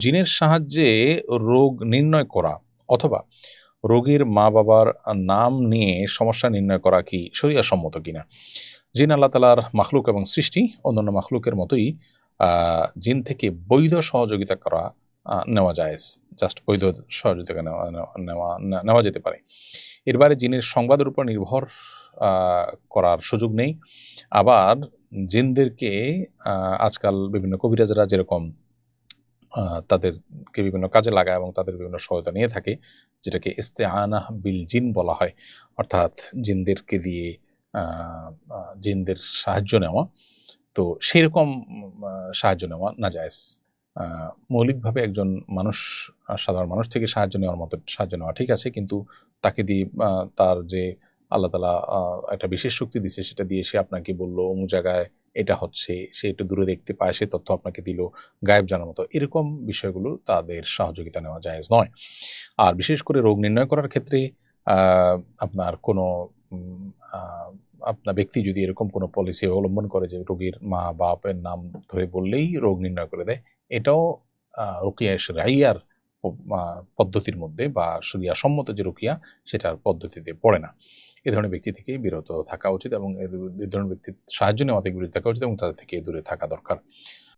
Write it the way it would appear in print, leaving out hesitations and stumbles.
জিনের সাহায্যে রোগ নির্ণয় করা অথবা রোগীর মা-বাবার নাম নিয়ে সমস্যা নির্ণয় করা কি শরিয়াসম্মত কিনা? জিন আল্লাহ তাআলার মাখলুক এবং সৃষ্টি। অন্যান্য মাখলুকের মতোই জিন থেকে বৈধ সহযোগিতা করা নেওয়া জায়েজ। জাস্ট বৈধ সহযোগিতা নেওয়া যেতে পারে। এর বাইরে জিনের সংবাদের উপর নির্ভর আ করার সুযোগ নেই। আবার জিনদেরকে আজকাল বিভিন্ন কবিরাজরা যেরকম আ তাদেরকে বিভিন্ন কাজে লাগায় এবং তাদের বিভিন্ন সহায়তা নিয়ে থাকে, যেটাকে ইস্তেআনাহ বিল জিন বলা হয়। অর্থাৎ জিনদেরকে দিয়ে আ আ জিনদের সাহায্য নেওয়া। তো সেরকম আ সাহায্য নেওয়া নাজায়েজ। আ মৌলিকভাবে একজন মানুষ সাধারণ মানুষ থেকে সাহায্য নেওয়ার মতো সাহায্য নেওয়া ঠিক আছে। কিন্তু তাকে দিয়ে তার যে আল্লাহ তাআলা একটা বিশেষ শক্তি দিছে সেটা দিয়ে সে আপনাকে বলল, অমুক জায়গায় এটা হচ্ছে, সে একটু দূরে দেখতে পায়, সে তথ্য আপনাকে দিল, গায়েব জানার মতো। এরকম বিষয়গুলো তাদের সহযোগিতা নেওয়া জায়েজ নয়। আর বিশেষ করে রোগ নির্ণয় করার ক্ষেত্রে আ আপনার কোনো উম আ আপনার ব্যক্তি যদি এরকম কোনো পলিসি অবলম্বন করে যে রোগীর মা-বাপের নাম ধরে বললেই রোগ নির্ণয় করে দেয়, এটাও রুকিয়া শরঈয়ার প আ পদ্ধতির মধ্যে বা শরিয়া সম্মত যে রুকিয়া সেটার পদ্ধতিতে পড়ে না। এ ধরনের ব্যক্তি থেকে বিরত থাকা উচিত এবং এ ধরনের ব্যক্তির সাহায্য নেওয়া থেকে বিরত থাকা উচিত এবং তাদের থেকে দূরে থাকা দরকার।